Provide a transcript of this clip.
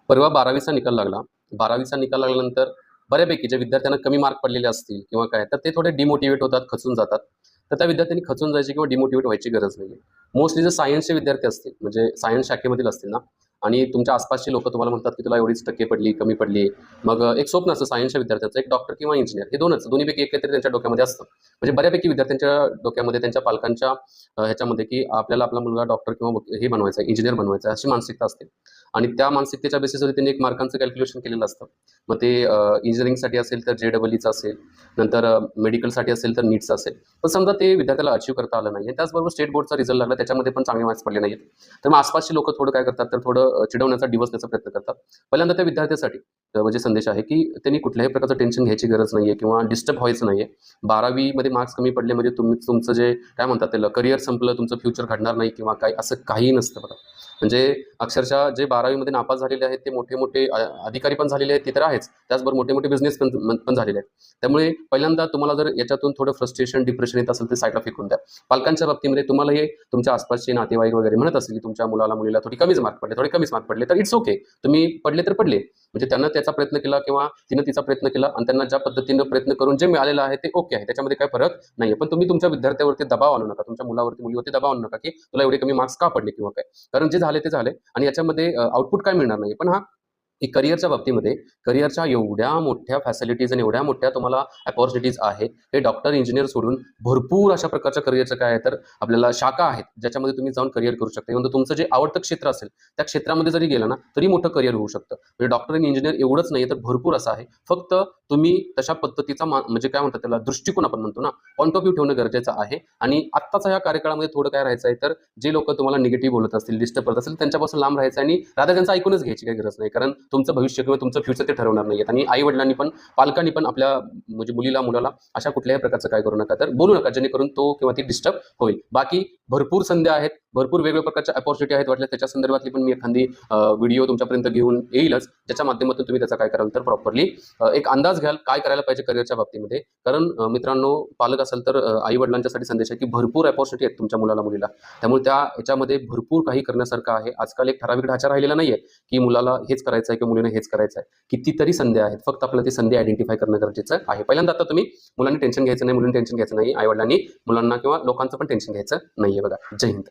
परवा 12वीचा निकाल लागला. 12वीचा निकाल लागल्यानंतर बऱ्यापैकी जे विद्यार्थ्यांना कमी मार्क पडलेले असतील किंवा काय, तर ते थोडे डिमोटिवेट होतात, खचून जातात. तर त्या विद्यार्थ्यांनी खचून जायची किंवा डिमोटिवेट व्हायची गरज नाही आहे. मोस्टली जर सायन्सचे विद्यार्थी असतील, म्हणजे सायन्स शाखेमधील असतील ना, आणि तुमच्या आसपासची लोकं तुम्हाला म्हणतात की तुला एवढीच टक्के पडली, कमी पडली. मग एक स्वप्न असतं सायन्सच्या विद्यार्थ्याचं, एक डॉक्टर किंवा इंजिनियर, हे दोन्हीपैकी एक काहीतरी त्यांच्या डोक्यामध्ये असतं. म्हणजे बऱ्यापैकी विद्यार्थ्यांच्या डोक्यामध्ये, त्यांच्या पालकांच्या ह्याच्यामध्ये, की आपल्याला आपला मुलगा डॉक्टर किंवा हे बनवायचा आहे, इंजिनियर बनवायचा आहे, अशी मानसिकता असते. आणि त्या मानसिकतेच्या बेसिसवर त्यांनी एक मार्कांचं कॅल्क्युलेशन केलेलं असतं. मग ते इंजिनिअरिंगसाठी असेल तर JEEचं असेल, नंतर मेडिकलसाठी असेल तर नीटचं असेल. पण समजा ते विद्यार्थ्याला अचीव्ह करता आलं नाही, त्याचबरोबर स्टेट बोर्डचा रिझल्ट लागला, त्याच्यामध्ये पण चांगले मार्क्स पडले नाहीत. तर मग आसपासची लोकं थोडं काय करतात, तर थोडं चिडवण्याचा, डिवचण्याचा प्रयत्न करतात. पहिल्यांदा त्या विद्यार्थ्यासाठी म्हणजे संदेश आहे, की त्यांनी कुठल्याही प्रकारचं टेन्शन घ्यायची गरज नाही आहे किंवा डिस्टर्ब व्हायचं नाही आहे. 12वीमध्ये मार्क्स कमी पडले म्हणजे तुमचं जे काय म्हणतात त्याला, करिअर संपलं, तुमचं फ्युचर घडणार नाही किंवा काय, असं काहीही नसतं बघा. म्हणजे अक्षरशः जे 12वीमध्ये नापास झालेले आहेत ते मोठे-मोठे अधिकारी पण झालेले आहेत, ते तर आहेच. त्याचबरोबर मोठे-मोठे बिझनेस पण झालेले आहेत. त्यामुळे पहिल्यांदा तुम्हाला जर याच्यातून थोडं फ्रस्ट्रेशन, डिप्रेशन येत असेल, ते साईडला फेकून द्या. पालकांच्या बाबतीमध्ये तुम्हाला हे तुमच्या आसपासचे नातेवाईक वगैरे म्हणत असतील, की तुमच्या मुलाला, मुलीला थोडे कमीच मार्क पडले, तर इट्स ओके. तुम्ही पडले तर पडले. म्हणजे त्यांना त्याचा प्रयत्न केला किंवा तिनं तिचा प्रयत्न केला आणि त्यांना ज्या पद्धतीनं प्रयत्न करून जे मिळालेलं आहे ते ओके आहे. त्याच्यामध्ये काही फरक नाहीये. पण तुम्ही तुमच्या विद्यार्थ्यावरती दबाव आणू नका, तुमच्या मुलावरती, मुलीवरती दबाव आणू नका, की तुला एवढे कमी मार्क्स का पडले किंवा काय. कारण जे झाले ते झाले आणि याच्यामध्ये आउटपुट काय मिळणार नाही. पण हां, की करिअरच्या बाबतीमध्ये, करिअरच्या एवढ्या मोठ्या फॅसिलिटीज आणि एवढ्या मोठ्या तुम्हाला अपॉर्च्युनिटीज आहेत. हे डॉक्टर, इंजिनियर सोडून भरपूर अशा प्रकारच्या करिअरचं काय आहे, तर आपल्याला शाखा आहेत, ज्याच्यामध्ये तुम्ही जाऊन करिअर करू शकता. इव्हन तुमचं जे आवडतं क्षेत्र असेल, त्या क्षेत्रामध्ये जरी गेलं ना, तरी मोठं करिअर होऊ शकतं. म्हणजे डॉक्टर आणि इंजिनियर एवढंच नाही, तर भरपूर असं आहे. फक्त तुम्ही तशा पद्धतीचा म्हणजे काय म्हणतात त्याला, दृष्टिकोन आपण म्हणतो ना, पॉइंट ऑफ व्ह्यू ठेवणं गरजेचं आहे. आणि आत्ताच्या ह्या कार्यकाळामध्ये थोडं काय राहायचं आहे, तर जे लोकं तुम्हाला निगेटिव्ह बोलत असतील, डिस्टर्ब करत असतील, त्यांच्यापासून लांब राहायचं आणि राधा त्यांचं ऐकूनच घ्यायची काही गरज नाही. कारण तुमचं भविष्य किंवा तुमचं फ्युचर ते ठरवणार नाहीयेत. आणि आई-वडिलांनी पण, पालकांनी पण आपल्या म्हणजे मुलीला, मुलाला अशा कुठल्याही प्रकारचं काय करू नका, तर बोलू नका, जेणेकरून तो किंवा ती डिस्टर्ब होईल. बाकी भरपूर संध्या आहेत, भरपूर वेगवेगळ्या प्रकारच्या अपॉर्च्युनिटी आहेत. वाटल्यास त्याच्या संदर्भातली पण मी एखादी व्हिडिओ तुमच्यापर्यंत घेऊन येईलच, ज्याच्या माध्यमातून तुम्ही त्याचा काय कराल, तर प्रॉपरली एक अंदाज घ्याल काय करायला पाहिजे करिअरच्या बाबतीमध्ये. कारण मित्रांनो, पालक असाल तर आई-वडिलांच्यासाठी संदेश आहे, की भरपूर अपॉर्च्युनिटी आहेत तुमच्या मुलाला, मुलीला. त्यामुळे त्या ह्याच्यामध्ये भरपूर काही करण्यासारखं आहे. आजकाल एक ठराविक ढाचा राहिलेला नाहीये, की मुलाला हेच करायचं आहे किंवा मुलीला हेच करायचं आहे. कितीतरी संध्या आहेत. फक्त आपल्याला ती संधी आयडेंटिफाय करणं गरजेचं आहे. पहिल्यांदा आता तुम्ही मुलांनी टेन्शन घ्यायचं नाही, मुलींनी टेन्शन घ्यायचं नाही, आई-वडिलांनी मुलांना किंवा लोकांचं पण टेन्शन घ्यायचं नाहीये बघा. जय हिंद.